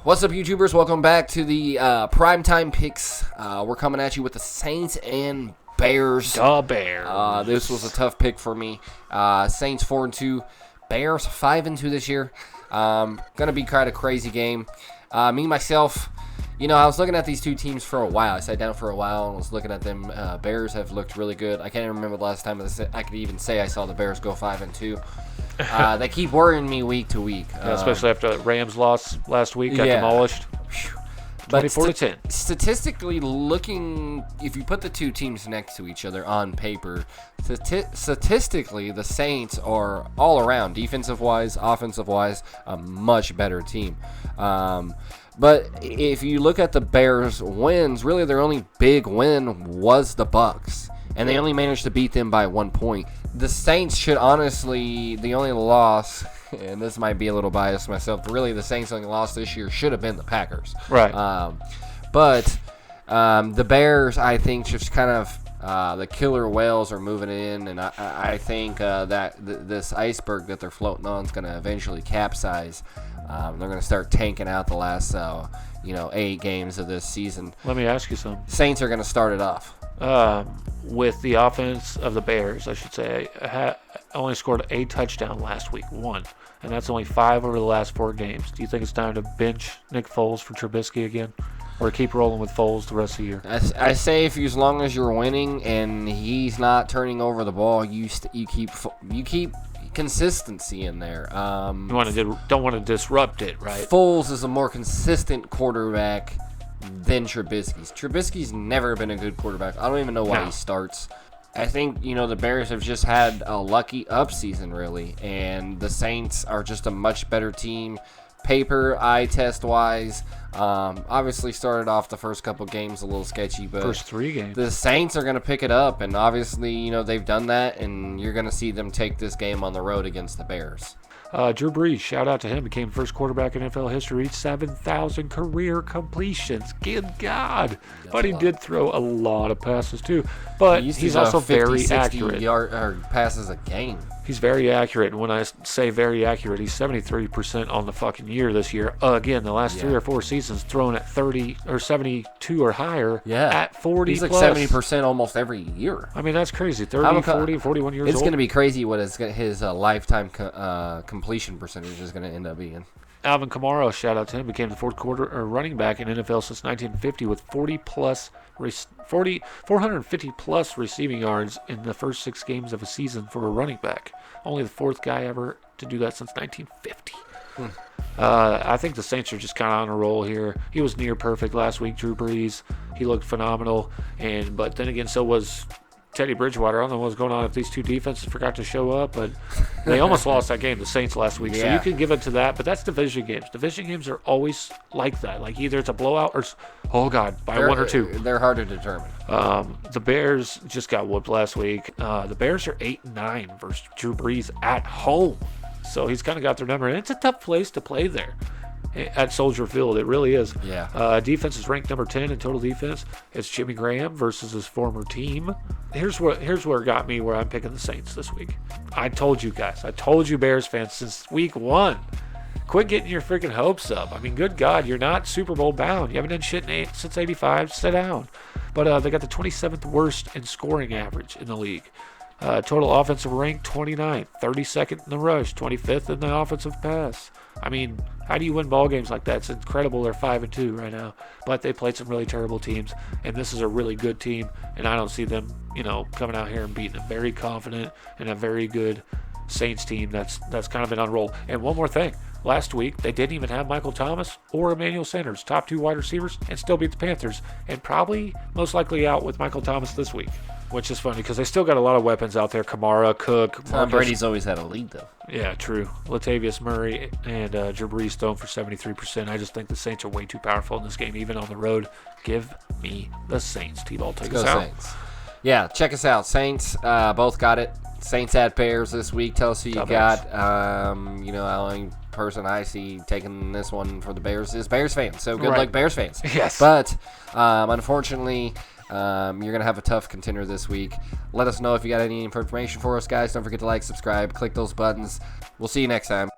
What's up, YouTubers? Welcome back to the Primetime Picks. We're coming at you with the Saints and Bears. The Bears. This was a tough pick for me. Saints 4-2, Bears 5-2 this year. Gonna be kind of crazy game. Me myself, I was looking at these two teams for a while. I sat down for a while and was looking at them. Bears have looked really good. I can't even remember the last time I could even say I saw the Bears go 5-2. They keep worrying me week to week. Especially after the Rams lost last week, got demolished. 24-10. Statistically looking, if you put the two teams next to each other on paper, statistically the Saints are all around, defensive-wise, offensive-wise, a much better team. But if you look at the Bears' wins, really their only big win was the Bucs, and they only managed to beat them by 1 point. The Saints should honestly, the only loss, and this might be a little biased myself, but really the Saints' only loss this year should have been the Packers. Right. But the Bears, I think, just kind of the killer whales are moving in, and I think that this iceberg that they're floating on is going to eventually capsize. They're going to start tanking out the last 8 games of this season. Let me ask you something. Saints are going to start it off. With the offense of the Bears, I should say, only scored a touchdown last week, 1. And that's only 5 over the last 4 games. Do you think it's time to bench Nick Foles for Trubisky again? Or keep rolling with Foles the rest of the year? I say as long as you're winning and he's not turning over the ball, you keep consistency in there. Don't want to disrupt it, right? Foles is a more consistent quarterback than Trubisky's. Trubisky's never been a good quarterback. I don't even know why he starts. I think, the Bears have just had a lucky up season, really, and the Saints are just a much better team. Paper, eye test wise, obviously started off the first couple games a little sketchy, but first 3 games. The Saints are going to pick it up, and obviously, they've done that, and you're going to see them take this game on the road against the Bears. Drew Brees, shout out to him, became first quarterback in NFL history, reached 7,000 career completions. Good God. But he did throw a lot of passes too. But he's also 50, very 60 accurate. Passes a game. He's very accurate. And when I say very accurate, he's 73% on the fucking year this year. Again, the last 3 or 4 seasons thrown at 30 or 72 or higher at 40 He's like plus. 70% almost every year. I mean, that's crazy. 30, 40, 41 years old. It's going to be crazy what his lifetime completion percentage is going to end up being. Alvin Kamara, shout out to him, became the fourth quarter running back in NFL since 1950 with 450 plus receiving yards in the first 6 games of a season for a running back. Only the 4th guy ever to do that since 1950. I think the Saints are just kind of on a roll here. He was near perfect last week, Drew Brees. He looked phenomenal, but then again, so was Teddy Bridgewater. I don't know what's going on if these two defenses forgot to show up, but they almost lost that game, the Saints, last week. So you can give it to that, but that's division games. Division games are always like that. Like either it's a blowout or, by 1 or 2. They're hard to determine. The Bears just got whooped last week. The Bears are 8-9 versus Drew Brees at home. So he's kind of got their number. And it's a tough place to play there at Soldier Field. It really is. Yeah. Defense is ranked number 10 in total defense. It's Jimmy Graham versus his former team. Here's where it got me where I'm picking the Saints this week. I told you guys. I told you, Bears fans, since week 1. Quit getting your freaking hopes up. I mean, good God, you're not Super Bowl bound. You haven't done shit since 85. Sit down. But they got the 27th worst in scoring average in the league. Total offensive rank, 29th. 32nd in the rush. 25th in the offensive pass. I mean, how do you win ball games like that? It's incredible. They're 5-2 right now, but they played some really terrible teams, and this is a really good team, and I don't see them, coming out here and beating a very confident and a very good Saints team that's kind of been on roll. And one more thing. Last week, they didn't even have Michael Thomas or Emmanuel Sanders, top 2 wide receivers, and still beat the Panthers, and probably most likely out with Michael Thomas this week, which is funny because they still got a lot of weapons out there. Kamara, Cook. Tom Brady's always had a lead, though. Yeah, true. Latavius Murray and Drew Brees thrown for 73%. I just think the Saints are way too powerful in this game, even on the road. Give me the Saints. T-Ball, take us out. Saints. Yeah, check us out. Saints both got it. Saints at Bears this week. Tell us who you got. The only person I see taking this one for the Bears is Bears fans. So good luck, Bears fans. Yes. But unfortunately, you're going to have a tough contender this week. Let us know if you got any information for us, guys. Don't forget to like, subscribe, click those buttons. We'll see you next time.